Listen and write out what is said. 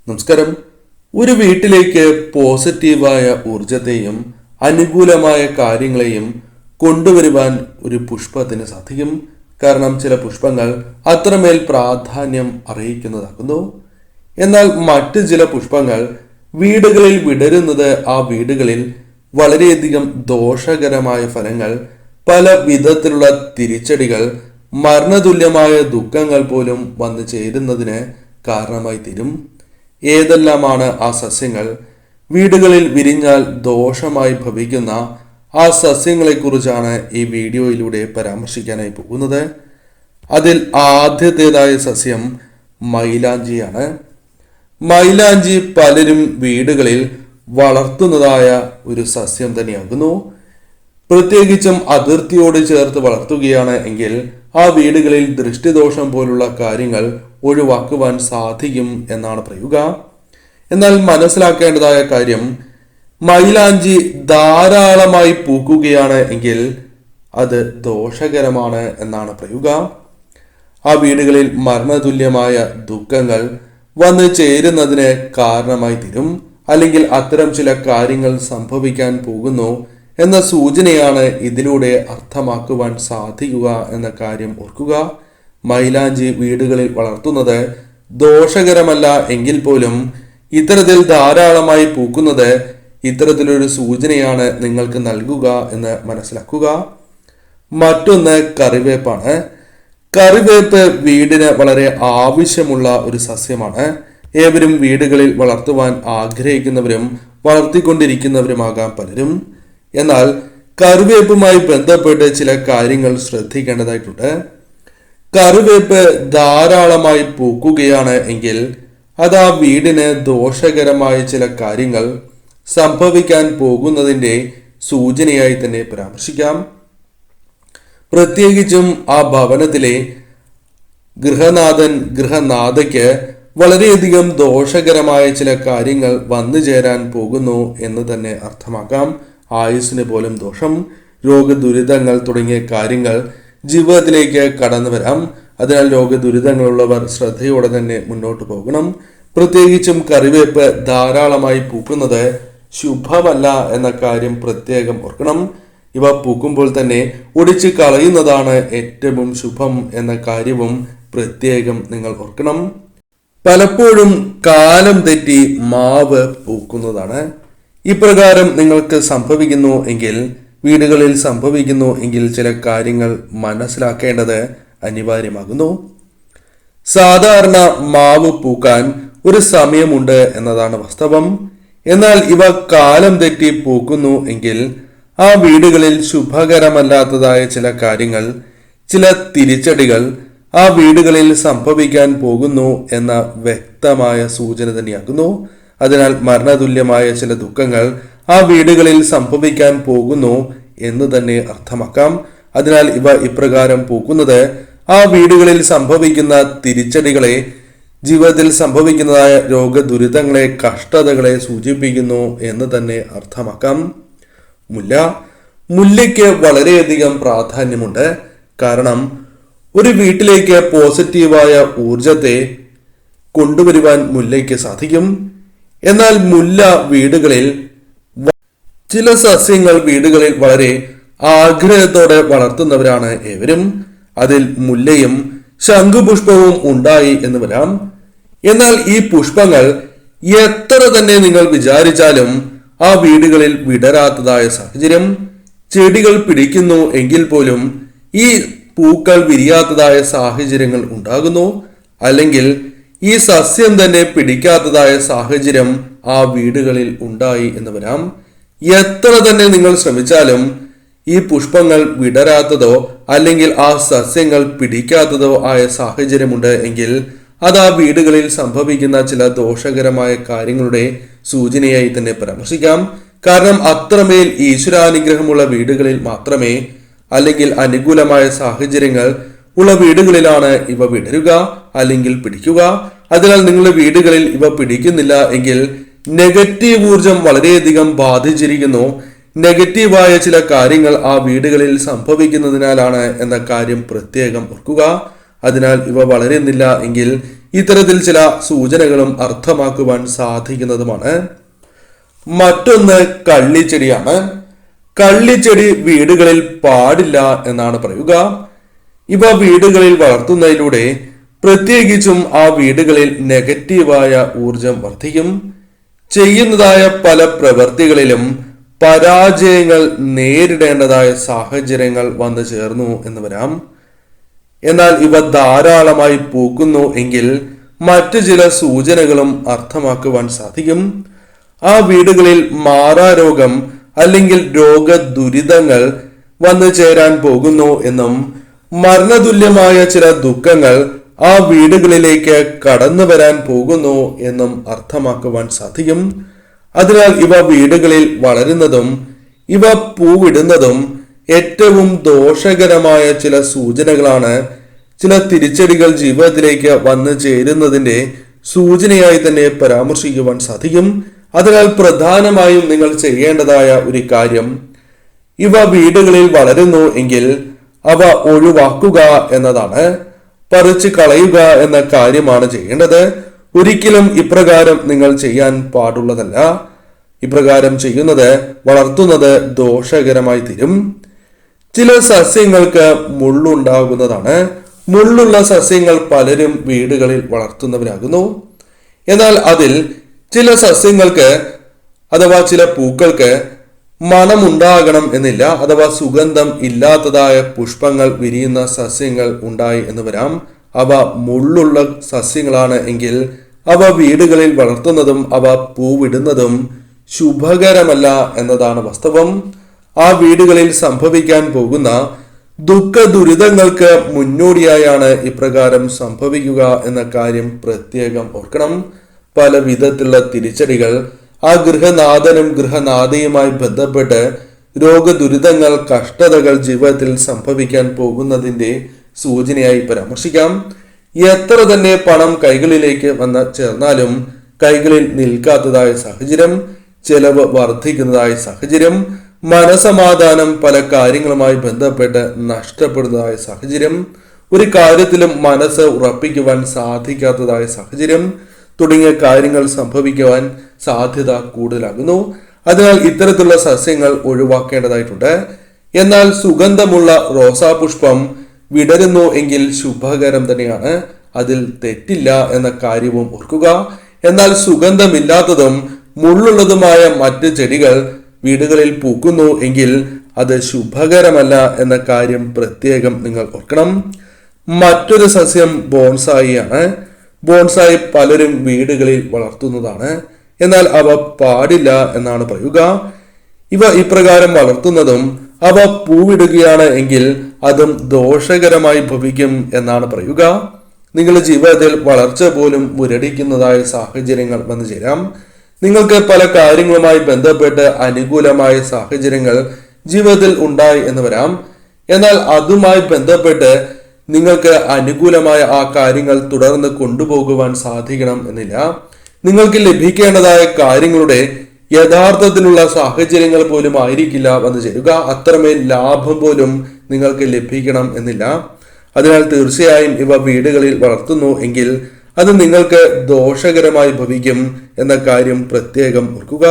നമസ്കാരം. ഒരു വീട്ടിലേക്ക് പോസിറ്റീവായ ഊർജത്തെയും അനുകൂലമായ കാര്യങ്ങളെയും കൊണ്ടുവരുവാൻ ഒരു പുഷ്പത്തിന് സാധിക്കും. കാരണം ചില പുഷ്പങ്ങൾ അത്രമേൽ പ്രാധാന്യം അറിയിക്കുന്നതാകുന്നു. എന്നാൽ മറ്റ് ചില പുഷ്പങ്ങൾ വീടുകളിൽ വിടരുന്നത് ആ വീടുകളിൽ വളരെയധികം ദോഷകരമായ ഫലങ്ങൾ, പല വിധത്തിലുള്ള തിരിച്ചടികൾ, മരണതുല്യമായ ദുഃഖങ്ങൾ പോലും വന്നു ചേരുന്നതിന് കാരണമായി തീരും. ഏതെല്ലാമാണ് ആ സസ്യങ്ങൾ? വീടുകളിൽ വിരിഞ്ഞാൽ ദോഷമായി ഭവിക്കുന്ന ആ സസ്യങ്ങളെക്കുറിച്ചാണ് ഈ വീഡിയോയിലൂടെ പരാമർശിക്കാനായി പോകുന്നത്. അതിൽ ആദ്യത്തേതായ സസ്യം മൈലാഞ്ചിയാണ്. മൈലാഞ്ചി പലരും വീടുകളിൽ വളർത്തുന്നതായ ഒരു സസ്യം തന്നെയാകുന്നു. പ്രത്യേകിച്ചും അതിർത്തിയോട് ചേർത്ത് വളർത്തുകയാണ് എങ്കിൽ ആ വീടുകളിൽ ദൃഷ്ടിദോഷം പോലുള്ള കാര്യങ്ങൾ ഒഴിവാക്കുവാൻ സാധിക്കും എന്നാണ് പറയുക. എന്നാൽ മനസ്സിലാക്കേണ്ടതായ കാര്യം, മൈലാഞ്ചി ധാരാളമായി പൂക്കുകയാണ് എങ്കിൽ അത് ദോഷകരമാണ് എന്നാണ് പറയുക. ആ വീടുകളിൽ മരണതുല്യമായ ദുഃഖങ്ങൾ വന്നു ചേരുന്നതിന് കാരണമായി തീരും. അല്ലെങ്കിൽ അത്തരം ചില കാര്യങ്ങൾ സംഭവിക്കാൻ പോകുന്നു എന്ന സൂചനയാണ് ഇതിലൂടെ അർത്ഥമാക്കുവാൻ സാധിക്കുക എന്ന കാര്യം ഓർക്കുക. മൈലാഞ്ചി വീടുകളിൽ വളർത്തുന്നത് ദോഷകരമല്ല എങ്കിൽ പോലും ഇത്തരത്തിൽ ധാരാളമായി പൂക്കുന്നത് ഇത്തരത്തിലൊരു സൂചനയാണ് നിങ്ങൾക്ക് നൽകുക എന്ന് മനസ്സിലാക്കുക. മറ്റൊന്ന് കറിവേപ്പാണ്. കറിവേപ്പ് വീടിന് വളരെ ആവശ്യമുള്ള ഒരു സസ്യമാണ്. ഏവരും വീടുകളിൽ വളർത്തുവാൻ ആഗ്രഹിക്കുന്നവരും വളർത്തിക്കൊണ്ടിരിക്കുന്നവരുമാകാം പലരും. എന്നാൽ കറിവേപ്പുമായി ബന്ധപ്പെട്ട് ചില കാര്യങ്ങൾ ശ്രദ്ധിക്കേണ്ടതായിട്ടുണ്ട്. കറിവേപ്പ് ധാരാളമായി പൂക്കുകയാണ് എങ്കിൽ അത് ആ വീടിന് ദോഷകരമായ ചില കാര്യങ്ങൾ സംഭവിക്കാൻ പോകുന്നതിൻ്റെ സൂചനയായി തന്നെ പരാമർശിക്കാം. പ്രത്യേകിച്ചും ആ ഭവനത്തിലെ ഗൃഹനാഥയ്ക്ക് വളരെയധികം ദോഷകരമായ ചില കാര്യങ്ങൾ വന്നു ചേരാൻ പോകുന്നു എന്ന് തന്നെ അർത്ഥമാക്കാം. ആയുസ്സിന് പോലും ദോഷം, രോഗദുരിതങ്ങൾ തുടങ്ങിയ കാര്യങ്ങൾ ജീവിതത്തിലേക്ക് കടന്നു വരാം. അതിനാൽ രോഗദുരിതങ്ങളുള്ളവർ ശ്രദ്ധയോടെ തന്നെ മുന്നോട്ട് പോകണം. പ്രത്യേകിച്ചും കറിവേപ്പ് ധാരാളമായി പൂക്കുന്നത് ശുഭമല്ല എന്ന കാര്യം പ്രത്യേകം ഓർക്കണം. ഇവ പൂക്കുമ്പോൾ തന്നെ ഒടിച്ച് കളയുന്നതാണ് ഏറ്റവും ശുഭം എന്ന കാര്യവും പ്രത്യേകം നിങ്ങൾ ഓർക്കണം. പലപ്പോഴും കാലം തെറ്റി മാവ് പൂക്കുന്നതാണ്. ഇപ്രകാരം നിങ്ങൾക്ക് സംഭവിക്കുന്നു എങ്കിൽ, വീടുകളിൽ സംഭവിക്കുന്നു എങ്കിൽ ചില കാര്യങ്ങൾ മനസ്സിലാക്കേണ്ടത് അനിവാര്യമാകുന്നു. സാധാരണ മാവ് പൂക്കാൻ ഒരു സമയമുണ്ട് എന്നതാണ് വാസ്തവം. എന്നാൽ ഇവ കാലം തെറ്റി പൂക്കുന്നു എങ്കിൽ ആ വീടുകളിൽ ശുഭകരമല്ലാത്തതായ ചില കാര്യങ്ങൾ, ചില തിരിച്ചടികൾ ആ വീടുകളിൽ സംഭവിക്കാൻ പോകുന്നു എന്ന വ്യക്തമായ സൂചന തന്നെയാകുന്നു. അതിനാൽ മരണതുല്യമായ ചില ദുഃഖങ്ങൾ ആ വീടുകളിൽ സംഭവിക്കാൻ പോകുന്നു എന്ന് തന്നെ അർത്ഥമാക്കാം. അതിനാൽ ഇവ ഇപ്രകാരം പൂക്കുന്നത് ആ വീടുകളിൽ സംഭവിക്കുന്ന തിരിച്ചടികളെ, ജീവിതത്തിൽ സംഭവിക്കുന്നതായ രോഗദുരിതങ്ങളെ, കഷ്ടതകളെ സൂചിപ്പിക്കുന്നു എന്ന് തന്നെ അർത്ഥമാക്കാം. മുല്ലയ്ക്ക് വളരെയധികം പ്രാധാന്യമുണ്ട്. കാരണം ഒരു വീട്ടിലേക്ക് പോസിറ്റീവായ ഊർജത്തെ കൊണ്ടുവരുവാൻ മുല്ലയ്ക്ക് സാധിക്കും. എന്നാൽ മുല്ല വീടുകളിൽ, ചില സസ്യങ്ങൾ വീടുകളിൽ വളരെ ആഗ്രഹത്തോടെ വളർത്തുന്നവരാണ് ഏവരും. അതിൽ മുല്ലയും ശംഖുപുഷ്പവും ഉണ്ടായി എന്ന് വരാം. എന്നാൽ ഈ പുഷ്പങ്ങൾ എത്ര തന്നെ നിങ്ങൾ വിചാരിച്ചാലും ആ വീടുകളിൽ വിടരാത്തതായ സാഹചര്യം, ചെടികൾ പിടിക്കുന്നു എങ്കിൽ പോലും ഈ പൂക്കൾ വിരിയാത്തതായ സാഹചര്യങ്ങൾ ഉണ്ടാകുന്നു. അല്ലെങ്കിൽ ഈ സസ്യം തന്നെ പിടിക്കാത്തതായ സാഹചര്യം ആ വീടുകളിൽ ഉണ്ടായി എന്ന് വരാം. എത്ര തന്നെ നിങ്ങൾ ശ്രമിച്ചാലും ഈ പുഷ്പങ്ങൾ വിടരാത്തതോ അല്ലെങ്കിൽ ആ സസ്യങ്ങൾ പിടിക്കാത്തതോ ആയ സാഹചര്യമുണ്ട് എങ്കിൽ അത് ആ വീടുകളിൽ സംഭവിക്കുന്ന ചില ദോഷകരമായ കാര്യങ്ങളുടെ സൂചനയായി തന്നെ പരാമർശിക്കാം. കാരണം അത്രമേൽ ഈശ്വരാനുഗ്രഹമുള്ള വീടുകളിൽ മാത്രമേ, അല്ലെങ്കിൽ അനുകൂലമായ സാഹചര്യങ്ങൾ ഉള്ള വീടുകളിലാണ് ഇവ വിടരുക അല്ലെങ്കിൽ പിടിക്കുക. അതിനാൽ നിങ്ങളുടെ വീടുകളിൽ ഇവ പിടിക്കുന്നില്ല എങ്കിൽ നെഗറ്റീവ് ഊർജം വളരെയധികം ബാധിച്ചിരിക്കുന്നു. നെഗറ്റീവായ ചില കാര്യങ്ങൾ ആ വീടുകളിൽ സംഭവിക്കുന്നതിനാലാണ് എന്ന കാര്യം പ്രത്യേകം ഓർക്കുക. അതിനാൽ ഇവ വളരുന്നില്ല എങ്കിൽ ഇത്തരത്തിൽ ചില സൂചനകളും അർത്ഥമാക്കുവാൻ സാധിക്കുന്നതുമാണ്. മറ്റൊന്ന് കള്ളിച്ചെടിയാണ്. കള്ളിച്ചെടി വീടുകളിൽ പാടില്ല എന്നാണ് പറയുക. ഇവ വീടുകളിൽ വളർത്തുന്നതിലൂടെ പ്രത്യേകിച്ചും ആ വീടുകളിൽ നെഗറ്റീവായ ഊർജം വർദ്ധിക്കും. ചെയ്യുന്നതായ പല പ്രവൃത്തികളിലും പരാജയങ്ങൾ നേരിടേണ്ടതായ സാഹചര്യങ്ങൾ വന്നു ചേർന്നു എന്ന് വരാം. എന്നാൽ ഇവ ധാരാളമായി പൂക്കുന്നു എങ്കിൽ മറ്റു ചില സൂചനകളും അർത്ഥമാക്കുവാൻ സാധിക്കും. ആ വീടുകളിൽ മാറാരോഗം അല്ലെങ്കിൽ രോഗദുരിതങ്ങൾ വന്നു ചേരാൻ പോകുന്നു എന്നും മരണതുല്യമായ ചില ദുഃഖങ്ങൾ ആ വീടുകളിലേക്ക് കടന്നു വരാൻ പോകുന്നു എന്നും അർത്ഥമാക്കുവാൻ സാധിക്കും. അതിനാൽ ഇവ വീടുകളിൽ വളരുന്നതും ഇവ പൂവിടുന്നതും ഏറ്റവും ദോഷകരമായ ചില സൂചനകളാണ്. ചില തിരിച്ചടികൾ ജീവിതത്തിലേക്ക് വന്നു ചേരുന്നതിന്റെ സൂചനയായി തന്നെ പരാമർശിക്കുവാൻ സാധിക്കും. അതിനാൽ പ്രധാനമായും നിങ്ങൾ ചെയ്യേണ്ടതായ ഒരു കാര്യം, ഇവ വീടുകളിൽ വളരുന്നു എങ്കിൽ അവ ഒഴിവാക്കുക എന്നതാണ്. പറിച്ചു കളയുക എന്ന കാര്യമാണ് ചെയ്യേണ്ടത്. ഒരിക്കലും ഇപ്രകാരം നിങ്ങൾ ചെയ്യാൻ പാടുള്ളതല്ല. ഇപ്രകാരം ചെയ്യുന്നത് വളർത്തുന്നത് ദോഷകരമായി തീരും. ചില സസ്യങ്ങൾക്ക് മുള്ളുണ്ടാകുന്നതാണ്. മുള്ളുള്ള സസ്യങ്ങൾ പലരും വീടുകളിൽ വളർത്തുന്നവരാകുന്നു. എന്നാൽ അതിൽ ചില സസ്യങ്ങൾക്ക് അഥവാ ചില പൂക്കൾക്ക് മണമുണ്ടാകണം എന്നില്ല. അഥവാ സുഗന്ധം ഇല്ലാത്തതായ പുഷ്പങ്ങൾ വിരിയുന്ന സസ്യങ്ങൾ ഉണ്ടായി എന്ന് വരാം. അവ മുള്ളുള്ള സസ്യങ്ങളാണ് എങ്കിൽ അവ വീടുകളിൽ വളർത്തുന്നതും അവ പൂവിടുന്നതും ശുഭകരമല്ല എന്നതാണ് വാസ്തവം. ആ വീടുകളിൽ സംഭവിക്കാൻ പോകുന്ന ദുഃഖ ദുരിതങ്ങൾക്ക് മുന്നോടിയായാണ് ഇപ്രകാരം സംഭവിക്കുക എന്ന കാര്യം പ്രത്യേകം ഓർക്കണം. പല വിധത്തിലുള്ള തിരിച്ചടികൾ ആ ഗൃഹനാഥനും ഗൃഹനാഥയുമായി ബന്ധപ്പെട്ട് രോഗദുരിതങ്ങൾ, കഷ്ടതകൾ ജീവിതത്തിൽ സംഭവിക്കാൻ പോകുന്നതിന്റെ സൂചനയായി പരാമർശിക്കാം. എത്ര തന്നെ പണം കൈകളിലേക്ക് വന്ന് ചേർന്നാലും കൈകളിൽ നിൽക്കാത്തതായ സാഹചര്യം, ചെലവ് വർദ്ധിക്കുന്നതായ സാഹചര്യം, മനസമാധാനം പല കാര്യങ്ങളുമായി ബന്ധപ്പെട്ട് നഷ്ടപ്പെടുന്നതായ സാഹചര്യം, ഒരു കാര്യത്തിലും മനസ്സ് ഉറപ്പിക്കുവാൻ സാധിക്കാത്തതായ സാഹചര്യം തുടങ്ങിയ കാര്യങ്ങൾ സംഭവിക്കുവാൻ സാധ്യത കൂടുതലാകുന്നു. അതിനാൽ ഇത്തരത്തിലുള്ള സസ്യങ്ങൾ ഒഴിവാക്കേണ്ടതായിട്ടുണ്ട്. എന്നാൽ സുഗന്ധമുള്ള റോസാപുഷ്പം വിടരുന്നു എങ്കിൽ ശുഭകരം തന്നെയാണ്. അതിൽ തെറ്റില്ല എന്ന കാര്യവും ഓർക്കുക. എന്നാൽ സുഗന്ധമില്ലാത്തതും മുള്ളുള്ളതുമായ മറ്റ് ചെടികൾ വീടുകളിൽ പൂക്കുന്നു എങ്കിൽ അത് ശുഭകരമല്ല എന്ന കാര്യം പ്രത്യേകം നിങ്ങൾ ഓർക്കണം. മറ്റൊരു സസ്യം ബോൺസായി ആണ്. ബോൺസായി പലരും വീടുകളിൽ വളർത്തുന്നതാണ്. എന്നാൽ അവ പാടില്ല എന്നാണ് പറയുക. ഇവ ഇപ്രകാരം വളർത്തുന്നതും അവ പൂവിടുകയാണ് എങ്കിൽ അതും ദോഷകരമായി ഭവിക്കും എന്നാണ് പറയുക. നിങ്ങളുടെ ജീവിതത്തിൽ വളർച്ച പോലും മുരടിക്കുന്നതായ സാഹചര്യങ്ങൾ വന്നു ചേരാം. നിങ്ങൾക്ക് പല കാര്യങ്ങളുമായി ബന്ധപ്പെട്ട് അനുകൂലമായ സാഹചര്യങ്ങൾ ജീവിതത്തിൽ ഉണ്ടായി എന്ന് വരാം. എന്നാൽ അതുമായി ബന്ധപ്പെട്ട് നിങ്ങൾക്ക് അനുകൂലമായ ആ കാര്യങ്ങൾ തുടർന്ന് കൊണ്ടുപോകുവാൻ സാധിക്കണം എന്നില്ല. നിങ്ങൾക്ക് ലഭിക്കേണ്ടതായ കാര്യങ്ങളുടെ യഥാർത്ഥത്തിലുള്ള സാഹചര്യങ്ങൾ പോലും ആയിരിക്കില്ല വന്നു ചേരുക. അത്രമേൽ ലാഭം പോലും നിങ്ങൾക്ക് ലഭിക്കണം എന്നില്ല. അതിനാൽ തീർച്ചയായും ഇവ വീടുകളിൽ വളർത്തുന്നു എങ്കിൽ അത് നിങ്ങൾക്ക് ദോഷകരമായി ഭവിക്കും എന്ന കാര്യം പ്രത്യേകം ഓർക്കുക.